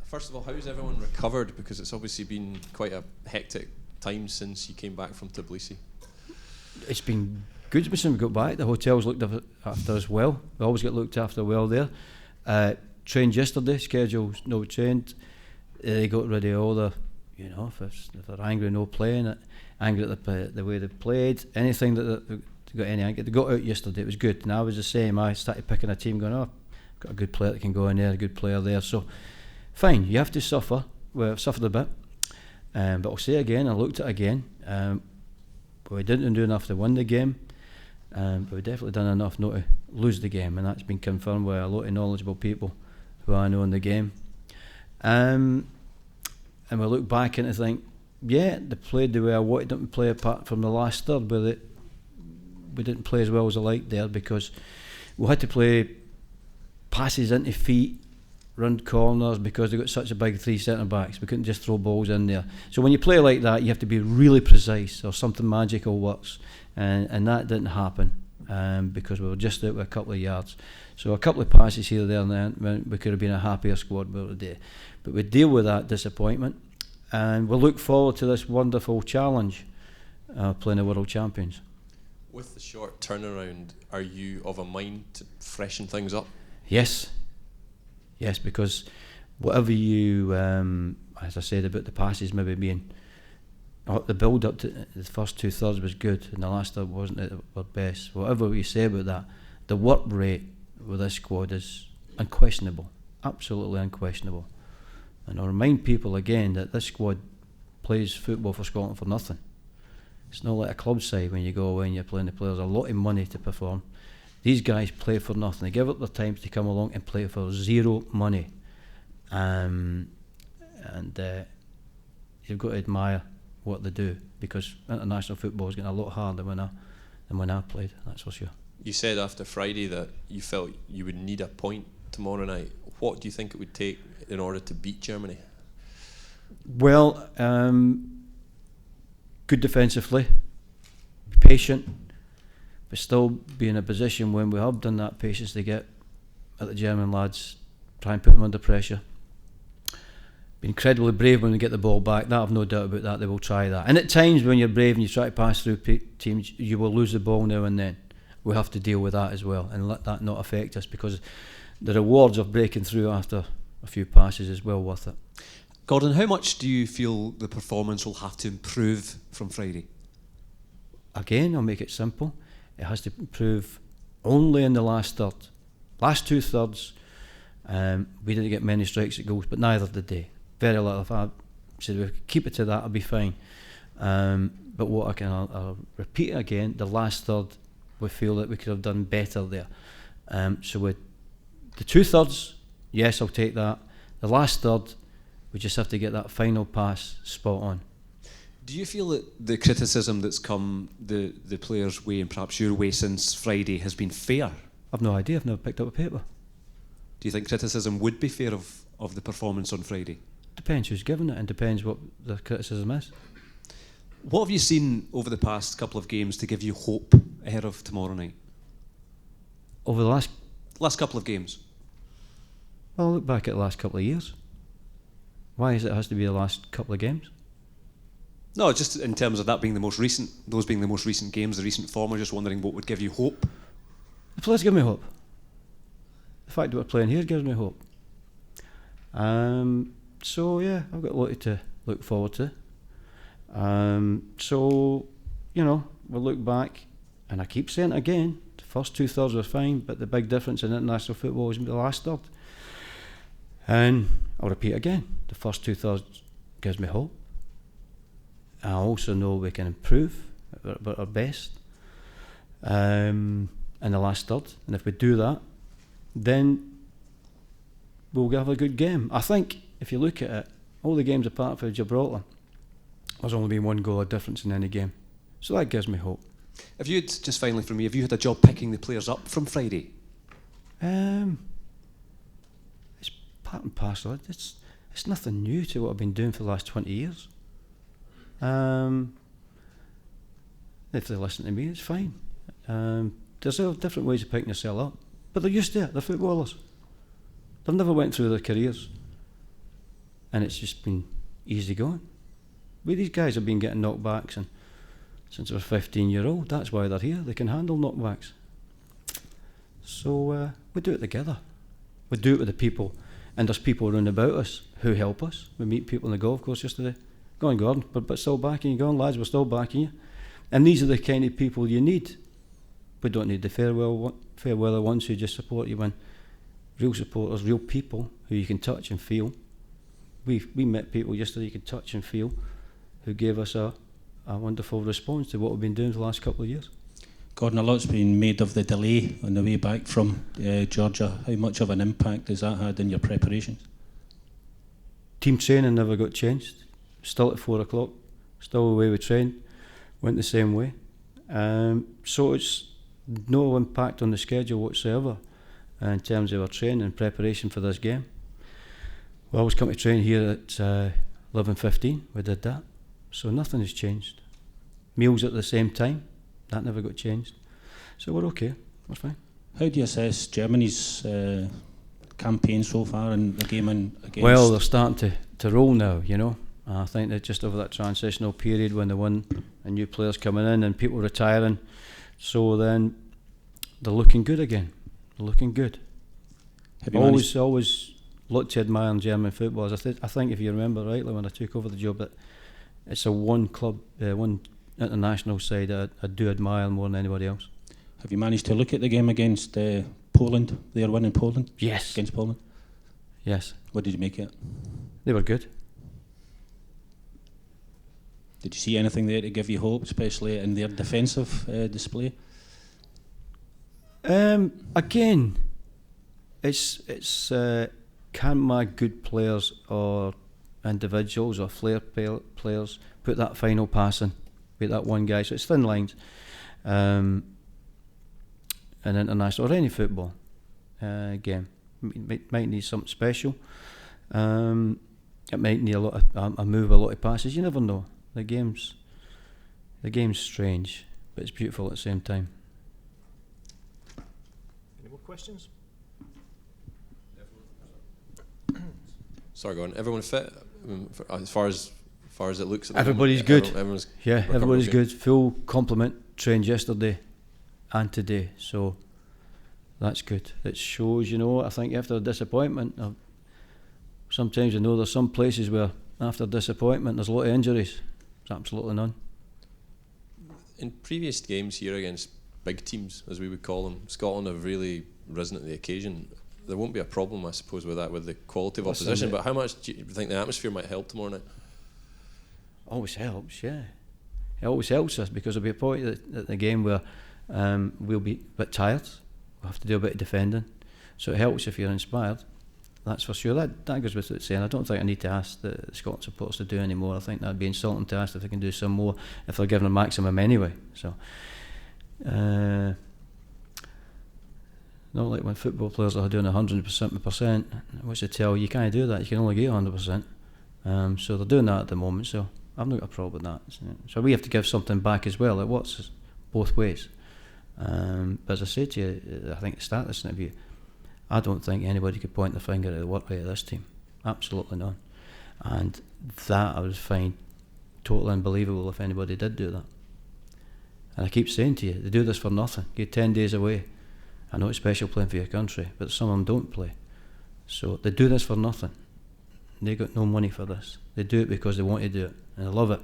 First of all, how's everyone recovered? Because it's obviously been quite a hectic time since you came back from Tbilisi. It's been good since we got back. The hotel's looked after us well. We always get looked after well there. Trained yesterday, schedule's no change. They got rid of all the, if they're angry no playing, angry at the way they played, anything that they got any anger. They got out yesterday, it was good. And I was the same. I started picking a team going, got a good player that can go in there, a good player there. So, fine, you have to suffer. Well, I've suffered a bit. But I'll say again, I looked at it again. We didn't do enough to win the game. But we definitely done enough not to lose the game. And that's been confirmed by a lot of knowledgeable people who I know in the game. And we look back and think, yeah, they played the way I wanted them to play, apart from the last third, where we didn't play as well as I liked there, because we had to play passes into feet, run corners, because they got such a big three centre backs. We couldn't just throw balls in there. So when you play like that, you have to be really precise, or something magical works, and that didn't happen because we were just out with a couple of yards. So a couple of passes here and there, and then we could have been a happier squad today. But we deal with that disappointment, and we'll look forward to this wonderful challenge, playing the World Champions. With the short turnaround, are you of a mind to freshen things up? Yes, because whatever you, as I said about the passes maybe being, the build up to the first 2/3 was good, and the last third wasn't at our best. Whatever you say about that, the work rate with this squad is unquestionable, absolutely unquestionable. And I'll remind people again that this squad plays football for Scotland for nothing. It's not like a club side when you go away and you're playing the players a lot of money to perform. These guys play for nothing. They give up their time to come along and play for zero money. And you've got to admire what they do, because international football is getting a lot harder than when I played, that's for sure. You said after Friday that you felt you would need a point tomorrow night. What do you think it would take in order to beat Germany? Well, good defensively, be patient, but still be in a position when we have done that patience to get at the German lads, try and put them under pressure. Be incredibly brave when we get the ball back. That I've no doubt about that. They will try that. And at times when you're brave and you try to pass through teams, you will lose the ball now and then. We have to deal with that as well and let that not affect us, because the rewards of breaking through after a few passes is well worth it. Gordon, how much do you feel the performance will have to improve from Friday? Again, I'll make it simple. It has to improve only in the last third. Last 2/3, we didn't get many strikes at goals, but neither did they. Very little. If I said we could keep it to that, I'll be fine. But what I'll repeat again, the last third, we feel that we could have done better there. So with the 2/3, yes, I'll take that. The last third, we just have to get that final pass spot on. Do you feel that the criticism that's come the players' way and perhaps your way since Friday has been fair? I've no idea. I've never picked up a paper. Do you think criticism would be fair of the performance on Friday? Depends who's given it and depends what the criticism is. What have you seen over the past couple of games to give you hope ahead of tomorrow night? Over the last couple of games? Well, look back at the last couple of years. Why is it has to be the last couple of games? No, just in terms of that being the most recent, those being the most recent games, the recent form. I'm just wondering what would give you hope. The players give me hope. The fact that we're playing here gives me hope. So yeah, I've got a lot to look forward to. So, we'll look back, and I keep saying it again, the first 2/3 were fine, but the big difference in international football is the last third. And I'll repeat again, the first 2/3 gives me hope. I also know we can improve at our best in the last third, and if we do that, then we'll have a good game. I think if you look at it, all the games apart from Gibraltar, there's only been one goal of difference in any game, so that gives me hope. Have you, just finally from me, have you had a job picking the players up from Friday? It's part and parcel. It's nothing new to what I've been doing for the last 20 years. If they listen to me, it's fine. There's different ways of picking yourself up, but they're used to it. They're footballers. They've never went through their careers. and it's just been easy going. These guys have been getting knockbacks since they were 15-year-old. That's why they're here. They can handle knockbacks. So we do it together. We do it with the people, and there's people around about us who help us. We meet people on the golf course yesterday. Go on, Gordon, but still backing you. Go on, lads, we're still backing you. And these are the kind of people you need. We don't need the fair weather ones who just support you when real supporters, real people who you can touch and feel. We met people yesterday you could touch and feel who gave us a wonderful response to what we've been doing for the last couple of years. Gordon, a lot's been made of the delay on the way back from Georgia. How much of an impact has that had in your preparations? Team training never got changed. Still at 4 o'clock. Still the way we trained. Went the same way. So it's no impact on the schedule whatsoever in terms of our training and preparation for this game. We always come to train here at 11:15. We did that. So nothing has changed. Meals at the same time. That never got changed. So we're okay. We're fine. How do you assess Germany's campaign so far in the game against? Well, they're starting to roll now, you know. I think they're just over that transitional period when they won and new players coming in and people retiring. So then they're looking good again. They're looking good. Always looked to admire in German football. I think if you remember rightly when I took over the job, that it's a one club, one international side that I do admire more than anybody else. Have you managed to look at the game against Poland? Their win in Poland? Yes. Against Poland? Yes. What did you make of it? They were good. Did you see anything there to give you hope, especially in their defensive display? Again, it's can my good players or individuals or flair players put that final pass in with that one guy? So it's thin lines. In international or any football game, it might need something special. It might need a lot of a move, a lot of passes. You never know. The game's strange, but it's beautiful at the same time. Any more questions? Sorry, Gordon. Everyone fit? As far as it looks at the Everybody's moment, good. Everyone's Everybody's okay. good. Full complement. Trained yesterday and today, so that's good. It shows, you know, I think after a disappointment, sometimes you know there's some places where after disappointment there's a lot of injuries. There's absolutely none. In previous games here against big teams, as we would call them, Scotland have really risen to the occasion. There won't be a problem, I suppose, with that, with the quality of opposition, but how much do you think the atmosphere might help tomorrow night? Always helps, yeah. It always helps us because there'll be a point at the game where we'll be a bit tired. We'll have to do a bit of defending. So it helps if you're inspired. That's for sure. That goes without saying. I don't think I need to ask the Scotland supporters to do any more. I think that'd be insulting to ask if they can do some more if they're given a maximum anyway. So, not like when football players are doing 100%, which they tell you can't do that. You can only get 100%. So they're doing that at the moment. So I've not got a problem with that. So we have to give something back as well. It works both ways. But as I said to you, I think at the start of this interview, I don't think anybody could point the finger at the work rate of this team. Absolutely none. And that I would find totally unbelievable if anybody did do that. And I keep saying to you, they do this for nothing. Get 10 days away. I know it's special playing for your country, but some of them don't play. So they do this for nothing. They got no money for this. They do it because they want to do it, and they love it.